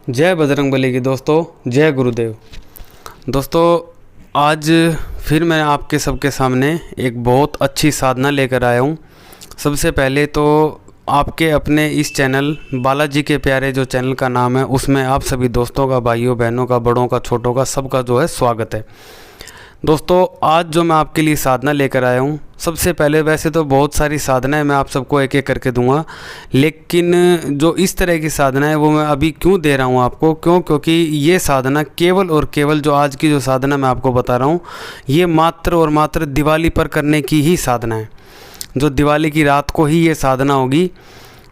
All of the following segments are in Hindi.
जय बजरंगबली की दोस्तों, जय गुरुदेव। दोस्तों, आज फिर मैं आपके सबके सामने एक बहुत अच्छी साधना लेकर आया हूँ। सबसे पहले तो आपके अपने इस चैनल बालाजी के प्यारे जो चैनल का नाम है, उसमें आप सभी दोस्तों का, भाइयों बहनों का, बड़ों का, छोटों का, सबका जो है स्वागत है। दोस्तों, आज जो मैं आपके लिए साधना लेकर आया हूँ, सबसे पहले वैसे तो बहुत सारी साधनाएं मैं आप सबको एक एक करके दूंगा, लेकिन जो इस तरह की साधना है वो मैं अभी क्यों दे रहा हूँ आपको, क्योंकि ये साधना केवल और केवल जो आज की जो साधना मैं आपको बता रहा हूँ, ये मात्र और मात्र दिवाली पर करने की ही साधना है। जो दिवाली की रात को ही ये साधना होगी।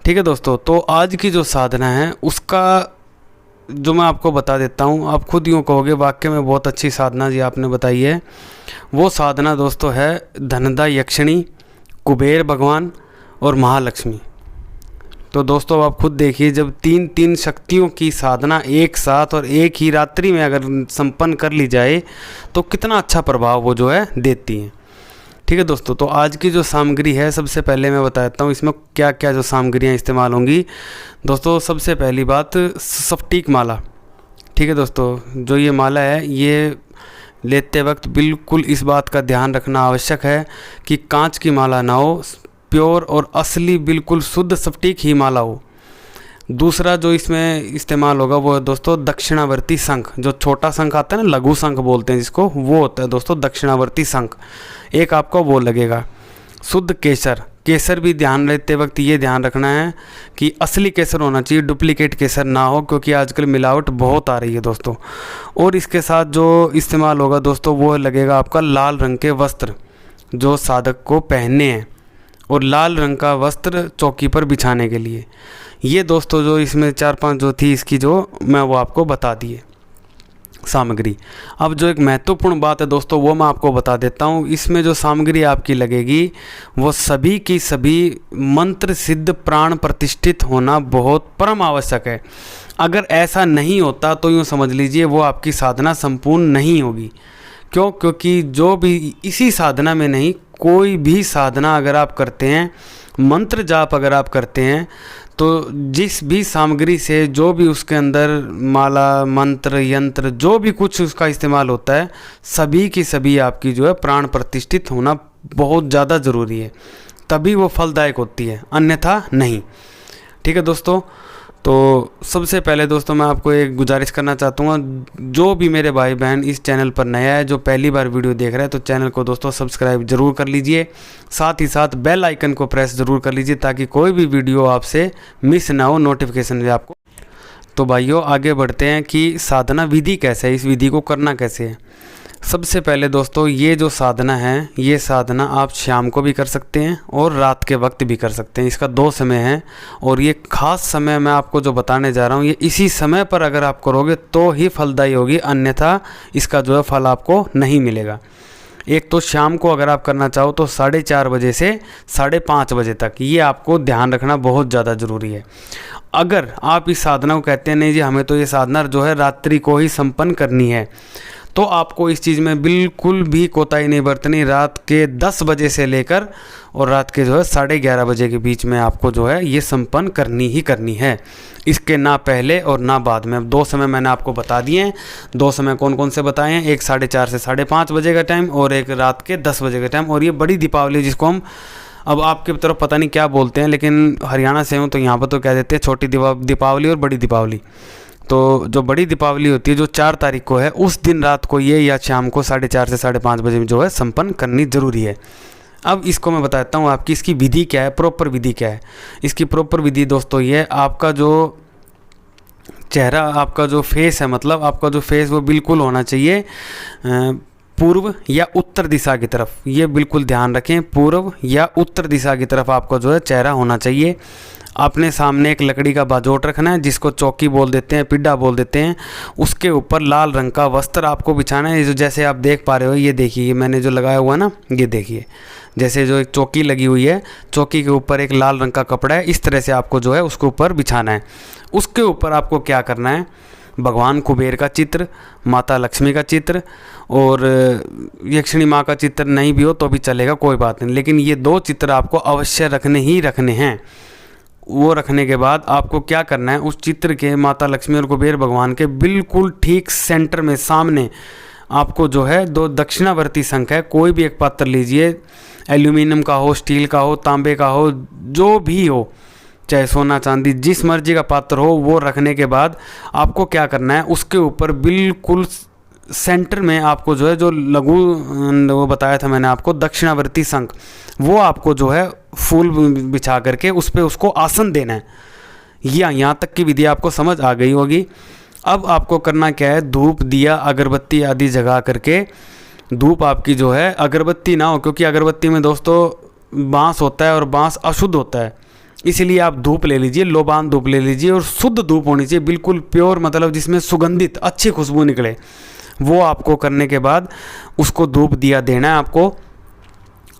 ठीक है दोस्तों, तो आज की जो साधना है उसका जो मैं आपको बता देता हूँ, आप खुद यूँ कहोगे वाकई में बहुत अच्छी साधना जी आपने बताई है। वो साधना दोस्तों है धनदा यक्षिणी, कुबेर भगवान और महालक्ष्मी। तो दोस्तों आप खुद देखिए, जब तीन तीन शक्तियों की साधना एक साथ और एक ही रात्रि में अगर संपन्न कर ली जाए तो कितना अच्छा प्रभाव वो जो है देती हैं। ठीक है दोस्तों, तो आज की जो सामग्री है सबसे पहले मैं बता देता हूँ इसमें क्या क्या जो सामग्रियाँ इस्तेमाल होंगी। दोस्तों सबसे पहली बात, स्फटिक माला। ठीक है दोस्तों, जो ये माला है ये लेते वक्त बिल्कुल इस बात का ध्यान रखना आवश्यक है कि कांच की माला ना हो, प्योर और असली बिल्कुल शुद्ध स्फटिक ही माला हो। दूसरा जो इसमें इस्तेमाल होगा वो है दोस्तों दक्षिणावर्ती शंख। जो छोटा शंख आता है ना, लघु शंख बोलते हैं जिसको, वो होता है दोस्तों दक्षिणावर्ती शंख। एक आपको वो लगेगा। शुद्ध केसर, केसर भी ध्यान लेते वक्त ये ध्यान रखना है कि असली केसर होना चाहिए, डुप्लीकेट केसर ना हो, क्योंकि आजकल मिलावट बहुत आ रही है दोस्तों। और इसके साथ जो इस्तेमाल होगा दोस्तों वो लगेगा आपका लाल रंग के वस्त्र जो साधक को पहनने हैं, और लाल रंग का वस्त्र चौकी पर बिछाने के लिए। ये दोस्तों जो इसमें 4-5 जो थी इसकी जो मैं वो आपको बता दिए सामग्री। अब जो एक महत्वपूर्ण बात है दोस्तों वो मैं आपको बता देता हूँ। इसमें जो सामग्री आपकी लगेगी वो सभी की सभी मंत्र सिद्ध प्राण प्रतिष्ठित होना बहुत परम आवश्यक है। अगर ऐसा नहीं होता तो यूँ समझ लीजिए वो आपकी साधना संपूर्ण नहीं होगी। क्योंकि जो भी इसी साधना में नहीं, कोई भी साधना अगर आप करते हैं, मंत्र जाप अगर आप करते हैं, तो जिस भी सामग्री से जो भी उसके अंदर माला, मंत्र, यंत्र, जो भी कुछ उसका इस्तेमाल होता है, सभी की सभी आपकी जो है प्राण प्रतिष्ठित होना बहुत ज़्यादा ज़रूरी है, तभी वो फलदायक होती है, अन्यथा नहीं। ठीक है दोस्तों, तो सबसे पहले दोस्तों मैं आपको एक गुजारिश करना चाहता हूँ, जो भी मेरे भाई बहन इस चैनल पर नया है, जो पहली बार वीडियो देख रहे हैं, तो चैनल को दोस्तों सब्सक्राइब जरूर कर लीजिए। साथ ही साथ बेल आइकन को प्रेस ज़रूर कर लीजिए ताकि कोई भी वीडियो आपसे मिस ना हो, नोटिफिकेशन भी आपको। तो भाइयों आगे बढ़ते हैं कि साधना विधि कैसे है, इस विधि को करना कैसे है। सबसे पहले दोस्तों ये जो साधना है, ये साधना आप शाम को भी कर सकते हैं और रात के वक्त भी कर सकते हैं। इसका 2 समय है, और ये खास समय मैं आपको जो बताने जा रहा हूँ, ये इसी समय पर अगर आप करोगे तो ही फलदायी होगी, अन्यथा इसका जो है फल आपको नहीं मिलेगा। एक तो शाम को अगर आप करना चाहो तो 4:30 बजे से 5:30 बजे तक, ये आपको ध्यान रखना बहुत ज़्यादा ज़रूरी है। अगर आप इस साधना को कहते हैं नहीं जी हमें तो ये साधना जो है रात्रि को ही संपन्न करनी है, तो आपको इस चीज़ में बिल्कुल भी कोताही नहीं बरतनी। रात के 10 बजे से लेकर और रात के जो है 11:30 बजे के बीच में आपको जो है ये संपन्न करनी ही करनी है। इसके ना पहले और ना बाद में। अब 2 समय मैंने आपको बता दिए हैं। 2 समय कौन कौन से बताए हैं, एक 4:30 से 5:30 बजे का टाइम और एक रात के 10 बजे का टाइम। और ये बड़ी दीपावली, जिसको हम अब आपके तरफ पता नहीं क्या बोलते हैं, लेकिन हरियाणा से हूँ तो यहाँ पर तो कह देते हैं छोटी दीपावली और बड़ी दीपावली। तो जो बड़ी दीपावली होती है जो 4 तारीख को है, उस दिन रात को ये या शाम को 4:30 से 5:30 बजे में जो है संपन्न करनी ज़रूरी है। अब इसको मैं बताता हूँ आपकी इसकी विधि क्या है, प्रॉपर विधि क्या है। इसकी प्रॉपर विधि दोस्तों ये है, आपका जो चेहरा, आपका जो फेस है, मतलब आपका जो फेस वो बिल्कुल होना चाहिए पूर्व या उत्तर दिशा की तरफ। ये बिल्कुल ध्यान रखें, पूर्व या उत्तर दिशा की तरफ आपका जो है चेहरा होना चाहिए। अपने सामने एक लकड़ी का बाजोट रखना है, जिसको चौकी बोल देते हैं, पिड्डा बोल देते हैं। उसके ऊपर लाल रंग का वस्त्र आपको बिछाना है। जो जैसे आप देख पा रहे हो, ये देखिए, ये मैंने जो लगाया हुआ है ना, ये देखिए, जैसे जो एक चौकी लगी हुई है, चौकी के ऊपर एक लाल रंग का कपड़ा है, इस तरह से आपको जो है उसके ऊपर बिछाना है। उसके ऊपर आपको क्या करना है, भगवान कुबेर का चित्र, माता लक्ष्मी का चित्र और यक्षिणी माँ का चित्र नहीं भी हो तो भी चलेगा, कोई बात नहीं, लेकिन ये 2 चित्र आपको अवश्य रखने ही रखने हैं। वो रखने के बाद आपको क्या करना है, उस चित्र के माता लक्ष्मी और कुबेर भगवान के बिल्कुल ठीक सेंटर में सामने आपको जो है 2 दक्षिणावर्ती शंख है। कोई भी एक पात्र लीजिए, एल्यूमिनियम का हो, स्टील का हो, तांबे का हो, जो भी हो, चाहे सोना चांदी, जिस मर्जी का पात्र हो, वो रखने के बाद आपको क्या करना है, उसके ऊपर बिल्कुल सेंटर में आपको जो है जो लघु वो बताया था मैंने आपको दक्षिणावर्ती शंख, वो आपको जो है फूल बिछा करके उस पर उसको आसन देना है। यहाँ तक की विधि आपको समझ आ गई होगी। अब आपको करना क्या है, धूप दिया अगरबत्ती आदि जगा करके, धूप आपकी जो है अगरबत्ती ना हो, क्योंकि अगरबत्ती में दोस्तों बांस होता है और बांस अशुद्ध होता है, इसलिए आप धूप ले लीजिए, लोबान धूप ले लीजिए और शुद्ध धूप होनी चाहिए, बिल्कुल प्योर, मतलब जिसमें सुगंधित अच्छी खुशबू निकले। वो आपको करने के बाद उसको धूप दिया देना है आपको।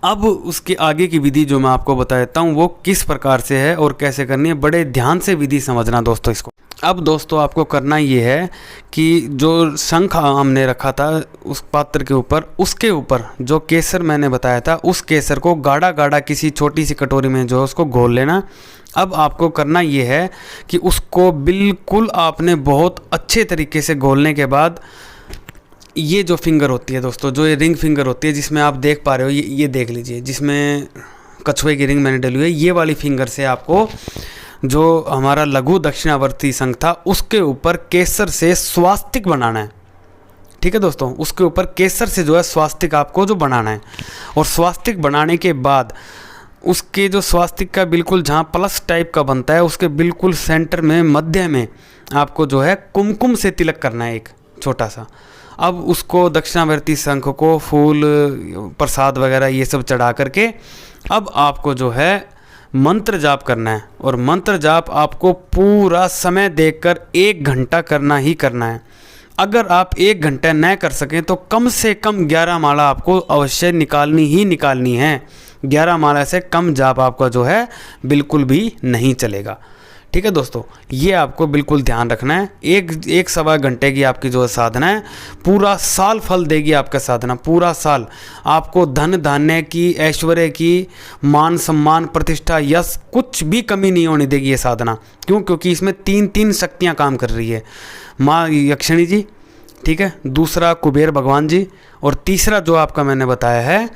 अब उसके आगे की विधि जो मैं आपको बता देता हूँ वो किस प्रकार से है और कैसे करनी है, बड़े ध्यान से विधि समझना दोस्तों इसको। अब दोस्तों आपको करना ये है कि जो शंख हमने रखा था उस पात्र के ऊपर, उसके ऊपर जो केसर मैंने बताया था, उस केसर को गाढ़ा गाढ़ा किसी छोटी सी कटोरी में जो है उसको घोल लेना। अब आपको करना ये है कि उसको बिल्कुल आपने बहुत अच्छे तरीके से घोलने के बाद, ये जो फिंगर होती है दोस्तों, जो ये रिंग फिंगर होती है जिसमें आप देख पा रहे हो, ये देख लीजिए, जिसमें कछुए की रिंग मैंने डली हुई है, ये वाली फिंगर से आपको जो हमारा लघु दक्षिणावर्ती शंख था उसके ऊपर केसर से स्वास्तिक बनाना है। ठीक है दोस्तों, उसके ऊपर केसर से जो है स्वास्तिक आपको जो बनाना है। और स्वास्तिक बनाने के बाद उसके जो स्वास्तिक का बिल्कुल जहाँ प्लस टाइप का बनता है उसके बिल्कुल सेंटर में मध्य में आपको जो है कुमकुम से तिलक करना है, एक छोटा सा। अब उसको दक्षिणावर्ती शंख को फूल प्रसाद वगैरह ये सब चढ़ा करके अब आपको जो है मंत्र जाप करना है। और मंत्र जाप आपको पूरा समय देखकर 1 घंटा करना ही करना है। अगर आप 1 घंटा न कर सकें तो कम से कम 11 माला आपको अवश्य निकालनी ही निकालनी है। 11 माला से कम जाप आपका जो है बिल्कुल भी नहीं चलेगा। ठीक है दोस्तों, ये आपको बिल्कुल ध्यान रखना है। एक सवा घंटे की आपकी जो साधना है पूरा साल फल देगी। आपका साधना पूरा साल आपको धन धान्य की, ऐश्वर्य की, मान सम्मान, प्रतिष्ठा, यश, कुछ भी कमी नहीं होने देगी ये साधना। क्यों? क्योंकि इसमें 3 शक्तियाँ काम कर रही है। माँ यक्षिणी जी, ठीक है, दूसरा कुबेर भगवान जी, और तीसरा जो आपका मैंने बताया है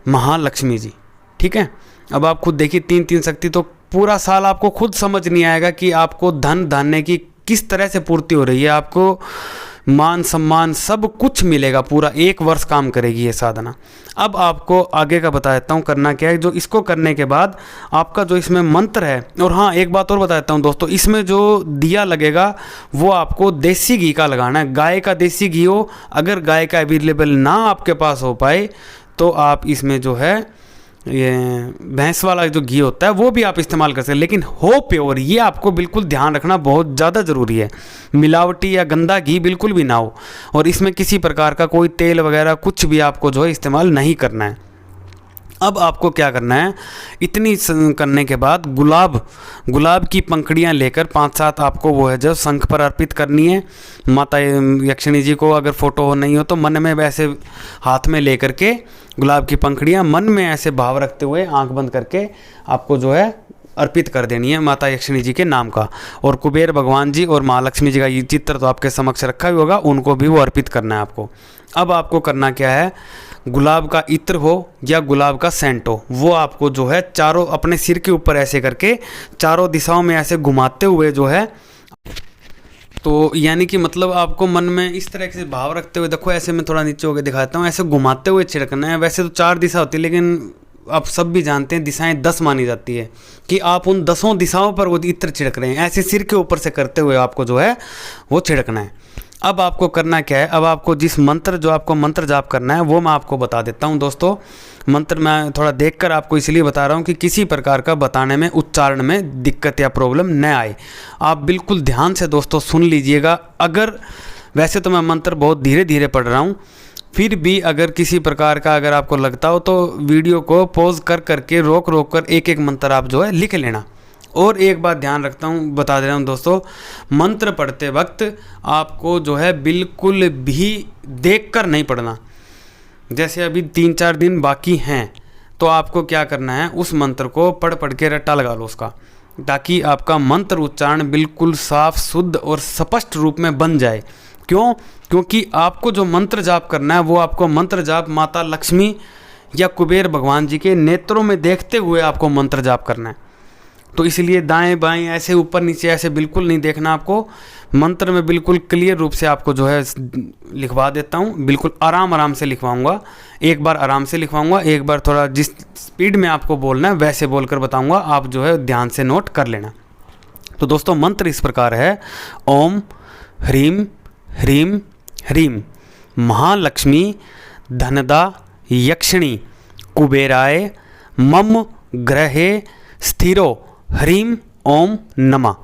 महालक्ष्मी जी। ठीक है, अब आप खुद देखिए 3 शक्ति, तो पूरा साल आपको खुद समझ नहीं आएगा कि आपको धन धान्य की किस तरह से पूर्ति हो रही है, आपको मान सम्मान सब कुछ मिलेगा। पूरा 1 वर्ष काम करेगी ये साधना। अब आपको आगे का बता देता हूँ करना क्या है। जो इसको करने के बाद आपका जो इसमें मंत्र है, और हाँ एक बात और बता देता हूँ दोस्तों, इसमें जो दिया लगेगा वो आपको देसी घी का लगाना है। गाय का देसी घी हो, अगर गाय का अवेलेबल ना आपके पास हो पाए तो आप इसमें जो है ये भैंस वाला जो घी होता है वो भी आप इस्तेमाल कर सकते हैं, लेकिन हो प्योर। ये आपको बिल्कुल ध्यान रखना बहुत ज़्यादा ज़रूरी है। मिलावटी या गंदा घी बिल्कुल भी ना हो, और इसमें किसी प्रकार का कोई तेल वगैरह कुछ भी आपको जो है इस्तेमाल नहीं करना है। अब आपको क्या करना है, इतनी करने के बाद गुलाब की पंखड़ियाँ लेकर 5-7 आपको वो है जो शंख पर अर्पित करनी है। माता यक्षिणी जी को अगर फ़ोटो हो नहीं हो तो मन में वैसे हाथ में लेकर के गुलाब की पंखड़ियाँ मन में ऐसे भाव रखते हुए आंख बंद करके आपको जो है अर्पित कर देनी है माता यक्षिणी जी के नाम का। और कुबेर भगवान जी और महालक्ष्मी जी का ये चित्र तो आपके समक्ष रखा ही होगा, उनको भी वो अर्पित करना है आपको। अब आपको करना क्या है, गुलाब का इत्र हो या गुलाब का सेंट हो, वो आपको जो है चारों अपने सिर के ऊपर ऐसे करके चारों दिशाओं में ऐसे घुमाते हुए जो है, तो यानी कि मतलब आपको मन में इस तरह से भाव रखते हुए, देखो ऐसे मैं थोड़ा नीचे होकर दिखाता हूँ, ऐसे घुमाते हुए छिड़कना है। वैसे तो 4 दिशा होती है, लेकिन आप सब भी जानते हैं दिशाएं 10 मानी जाती है, कि आप उन 10 दिशाओं पर वो इत्र छिड़क रहे हैं। ऐसे सिर के ऊपर से करते हुए आपको जो है वो छिड़कना है। अब आपको करना क्या है, अब आपको जिस मंत्र जो आपको मंत्र जाप करना है वो मैं आपको बता देता हूँ दोस्तों। मंत्र मैं थोड़ा देखकर आपको इसलिए बता रहा हूँ कि किसी प्रकार का बताने में, उच्चारण में दिक्कत या प्रॉब्लम न आए। आप बिल्कुल ध्यान से दोस्तों सुन लीजिएगा। अगर वैसे तो मैं मंत्र बहुत धीरे धीरे पढ़ रहा हूँ, फिर भी अगर किसी प्रकार का अगर आपको लगता हो तो वीडियो को पॉज कर करके रोक कर एक मंत्र आप जो है लिख लेना। और एक बात ध्यान बता दे रहा हूँ दोस्तों, मंत्र पढ़ते वक्त आपको जो है बिल्कुल भी देखकर नहीं पढ़ना। जैसे अभी 3-4 दिन बाकी हैं तो आपको क्या करना है, उस मंत्र को पढ़ के रट्टा लगा लो उसका। ताकि आपका मंत्र उच्चारण बिल्कुल साफ, शुद्ध और स्पष्ट रूप में बन जाए। क्यों? क्योंकि आपको जो मंत्र जाप करना है वो आपको मंत्र जाप माता लक्ष्मी या कुबेर भगवान जी के नेत्रों में देखते हुए आपको मंत्र जाप करना है। तो इसलिए दाएं बाएं ऐसे ऊपर नीचे ऐसे बिल्कुल नहीं देखना आपको। मंत्र में बिल्कुल क्लियर रूप से आपको जो है लिखवा देता हूँ, बिल्कुल आराम से लिखवाऊँगा। एक बार आराम से लिखवाऊँगा, एक बार थोड़ा जिस स्पीड में आपको बोलना है वैसे बोलकर बताऊँगा, आप जो है ध्यान से नोट कर लेना। तो दोस्तों मंत्र इस प्रकार है, ओम ह्रीम ह्रीम ह्रीम महालक्ष्मी धनदा यक्षिणी कुबेराय मम ग्रहे स्थिरो ह्रीम ओम नमः।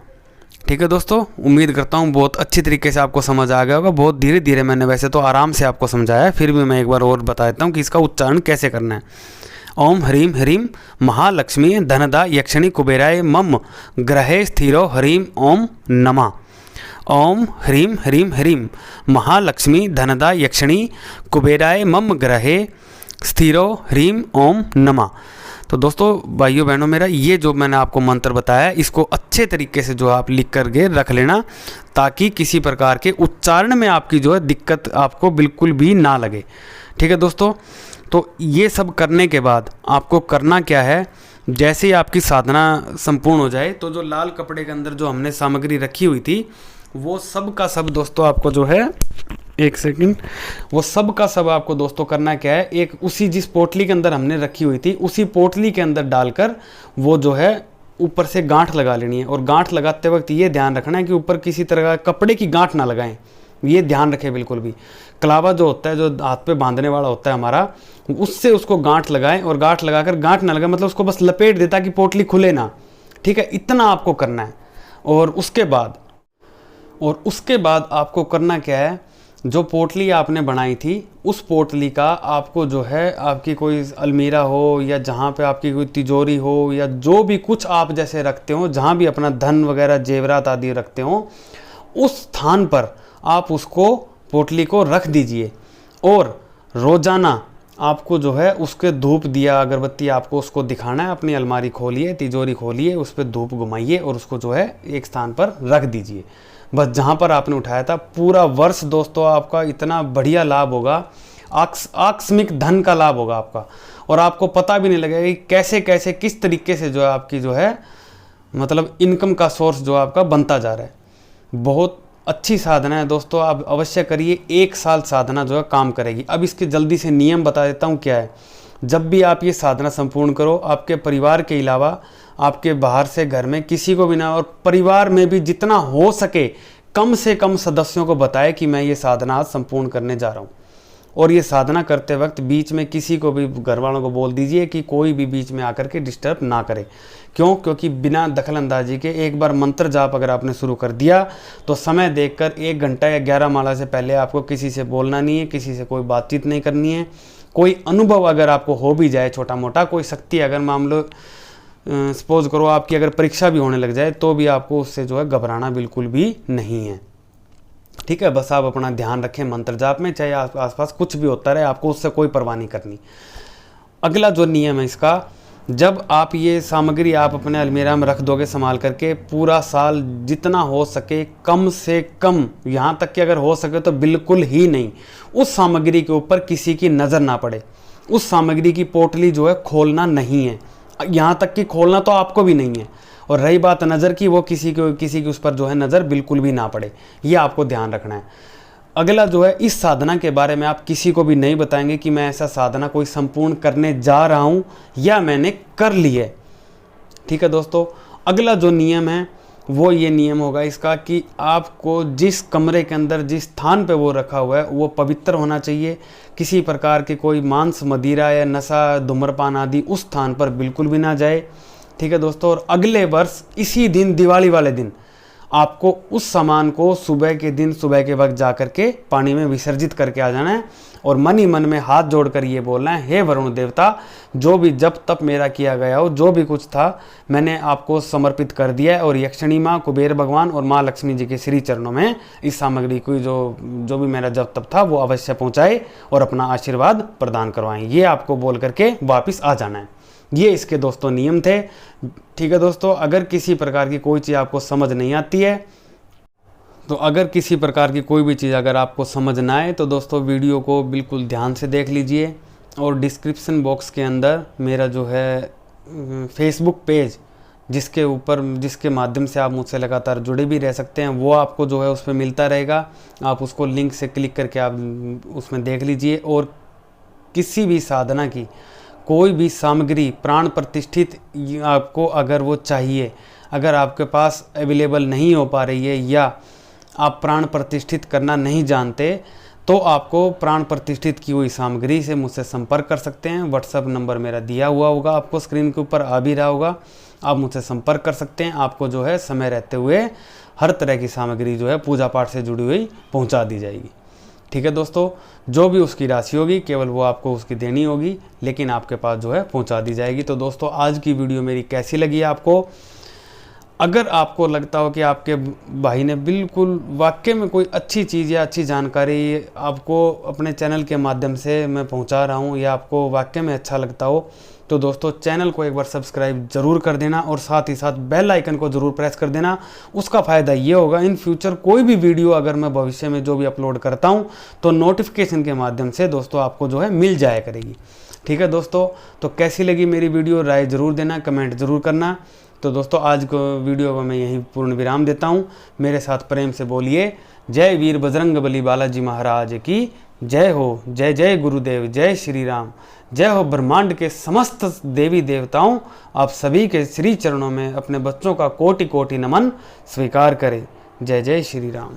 ठीक है दोस्तों, उम्मीद करता हूँ बहुत अच्छी तरीके से आपको समझ आ गया होगा। बहुत धीरे धीरे मैंने वैसे तो आराम से आपको समझाया है, फिर भी मैं एक बार और बता देता हूँ कि इसका उच्चारण कैसे करना है। ओम ह्रीम ह्रीम महालक्ष्मी धनदा यक्षिणी कुबेराय मम ग्रहे स्थिरो ह्रीम ओम नमः। ओम ह्रीम ह्रीम ह्रीम महालक्ष्मी धनदा यक्षिणी कुबेराय मम ग्रहे स्थिरो ह्रीम ओम नमः। तो दोस्तों भाइयों बहनों, मेरा ये जो मैंने आपको मंत्र बताया इसको अच्छे तरीके से जो आप लिख करके रख लेना, ताकि किसी प्रकार के उच्चारण में आपकी जो है दिक्कत आपको बिल्कुल भी ना लगे। ठीक है दोस्तों, तो ये सब करने के बाद आपको करना क्या है, जैसे ही आपकी साधना संपूर्ण हो जाए तो जो लाल कपड़े के अंदर जो हमने सामग्री रखी हुई थी वो सब का सब दोस्तों आपको जो है, एक सेकंड, वो सब का सब आपको दोस्तों करना क्या है, एक उसी जिस पोटली के अंदर हमने रखी हुई थी उसी पोटली के अंदर डालकर वो जो है ऊपर से गांठ लगा लेनी है। और गांठ लगाते वक्त ये ध्यान रखना है कि ऊपर किसी तरह का कपड़े की गांठ ना लगाएं, ये ध्यान रखें बिल्कुल भी। कलावा जो होता है, जो हाथ पे बांधने वाला होता है हमारा, उससे उसको गांठ लगाएं, और गांठ लगाकर गांठ ना लगाए मतलब उसको बस लपेट देता कि पोटली खुले ना। ठीक है, इतना आपको करना है। और उसके बाद आपको करना क्या है, जो पोटली आपने बनाई थी उस पोटली का आपको जो है, आपकी कोई अलमीरा हो या जहाँ पे आपकी कोई तिजोरी हो या जो भी कुछ आप जैसे रखते हो, जहाँ भी अपना धन वगैरह जेवरात आदि रखते हो, उस स्थान पर आप उसको पोटली को रख दीजिए। और रोज़ाना आपको जो है उसके धूप दिया अगरबत्ती आपको उसको दिखाना है। अपनी अलमारी खोलिए, तिजोरी खोलिए, उस पर धूप घुमाइए और उसको जो है एक स्थान पर रख दीजिए, बस जहाँ पर आपने उठाया था। पूरा वर्ष दोस्तों आपका इतना बढ़िया लाभ होगा, आकस्मिक धन का लाभ होगा आपका, और आपको पता भी नहीं लगेगा कि कैसे कैसे किस तरीके से जो है आपकी जो है मतलब इनकम का सोर्स जो आपका बनता जा रहा है। बहुत अच्छी साधना है दोस्तों, आप अवश्य करिए। 1 साल साधना जो है काम करेगी। अब इसके जल्दी से नियम बता देता हूँ क्या है। जब भी आप ये साधना संपूर्ण करो, आपके परिवार के अलावा आपके बाहर से घर में किसी को भी ना, और परिवार में भी जितना हो सके कम से कम सदस्यों को बताएं कि मैं ये साधना आज संपूर्ण करने जा रहा हूँ। और ये साधना करते वक्त बीच में किसी को भी, घर वालों को बोल दीजिए कि कोई भी बीच में आकर के डिस्टर्ब ना करे। क्यों? क्योंकि बिना दखल अंदाजी के एक बार मंत्र जाप अगर आपने शुरू कर दिया तो समय देखकर 1 घंटा या 11 माला से पहले आपको किसी से बोलना नहीं है, किसी से कोई बातचीत नहीं करनी है। कोई अनुभव अगर आपको हो भी जाए छोटा मोटा, कोई शक्ति अगर मान लो सपोज करो आपकी अगर परीक्षा भी होने लग जाए, तो भी आपको उससे जो है घबराना बिल्कुल भी नहीं है। ठीक है, बस आप अपना ध्यान रखें मंत्र जाप में, चाहे आसपास कुछ भी होता रहे, आपको उससे कोई परवाह नहीं करनी। अगला जो नियम है इसका, जब आप ये सामग्री आप अपने अलमीरा में रख दोगे संभाल करके, पूरा साल जितना हो सके कम से कम, यहाँ तक कि अगर हो सके तो बिल्कुल ही नहीं, उस सामग्री के ऊपर किसी की नज़र ना पड़े। उस सामग्री की पोटली जो है खोलना नहीं है, यहाँ तक कि खोलना तो आपको भी नहीं है। और रही बात नज़र की, वो किसी की उस पर जो है नज़र बिल्कुल भी ना पड़े, ये आपको ध्यान रखना है। अगला जो है, इस साधना के बारे में आप किसी को भी नहीं बताएंगे कि मैं ऐसा साधना कोई संपूर्ण करने जा रहा हूँ या मैंने कर ली है। ठीक है दोस्तों, अगला जो नियम है वो ये नियम होगा इसका कि आपको जिस कमरे के अंदर जिस स्थान पे वो रखा हुआ है वो पवित्र होना चाहिए। किसी प्रकार के कोई मांस मदिरा या नशा धूम्रपान आदि उस स्थान पर बिल्कुल भी ना जाए। ठीक है दोस्तों, और अगले वर्ष इसी दिन, दिवाली वाले दिन, आपको उस सामान को सुबह के वक्त जा कर के पानी में विसर्जित करके आ जाना है। और मन ही मन में हाथ जोड़कर ये बोलना है, हे वरुण देवता, जो भी जब तप मेरा किया गया हो, जो भी कुछ था मैंने आपको समर्पित कर दिया है। और यक्षिणी माँ, कुबेर भगवान और माँ लक्ष्मी जी के श्री चरणों में इस सामग्री को जो भी मेरा जब तप था वो अवश्य पहुँचाए और अपना आशीर्वाद प्रदान करवाएं। ये आपको बोल करके वापस आ जाना है। ये इसके दोस्तों नियम थे। ठीक है दोस्तों, अगर किसी प्रकार की कोई चीज़ आपको समझ नहीं आती है, तो अगर किसी प्रकार की कोई भी चीज़ अगर आपको समझ ना आए तो दोस्तों वीडियो को बिल्कुल ध्यान से देख लीजिए। और डिस्क्रिप्शन बॉक्स के अंदर मेरा जो है फेसबुक पेज, जिसके माध्यम से आप मुझसे लगातार जुड़े भी रह सकते हैं, वो आपको जो है उस पर मिलता रहेगा। आप उसको लिंक से क्लिक करके आप उसमें देख लीजिए। और किसी भी साधना की कोई भी सामग्री प्राण प्रतिष्ठित आपको अगर वो चाहिए, अगर आपके पास अवेलेबल नहीं हो पा रही है या आप प्राण प्रतिष्ठित करना नहीं जानते, तो आपको प्राण प्रतिष्ठित की हुई सामग्री से मुझसे संपर्क कर सकते हैं। व्हाट्सएप नंबर मेरा दिया हुआ होगा, आपको स्क्रीन के ऊपर आ भी रहा होगा। आप मुझसे संपर्क कर सकते हैं। आपको जो है समय रहते हुए हर तरह की सामग्री जो है पूजा पाठ से जुड़ी हुई पहुंचा दी जाएगी। ठीक है दोस्तों, जो भी उसकी राशि होगी केवल वो आपको उसकी देनी होगी, लेकिन आपके पास जो है पहुंचा दी जाएगी। तो दोस्तों, आज की वीडियो मेरी कैसी लगी आपको? अगर आपको लगता हो कि आपके भाई ने बिल्कुल वाकई में कोई अच्छी चीज़ या अच्छी जानकारी आपको अपने चैनल के माध्यम से मैं पहुंचा रहा हूं, या आपको वाकई में अच्छा लगता हो, तो दोस्तों चैनल को एक बार सब्सक्राइब ज़रूर कर देना और साथ ही साथ बेल आइकन को ज़रूर प्रेस कर देना। उसका फ़ायदा ये होगा, इन फ्यूचर कोई भी वीडियो अगर मैं भविष्य में जो भी अपलोड करता हूँ तो नोटिफिकेशन के माध्यम से दोस्तों आपको जो है मिल जाया करेगी। ठीक है दोस्तों, तो कैसी लगी मेरी वीडियो राय ज़रूर देना, कमेंट ज़रूर करना। तो दोस्तों, आज को वीडियो को मैं यहीं पूर्ण विराम देता हूँ। मेरे साथ प्रेम से बोलिए, जय वीर बजरंगबली बालाजी महाराज की जय हो। जय जय गुरुदेव, जय श्री राम। जय हो ब्रह्मांड के समस्त देवी देवताओं। आप सभी के श्री चरणों में अपने बच्चों का कोटि कोटि नमन स्वीकार करें। जय जय श्री राम।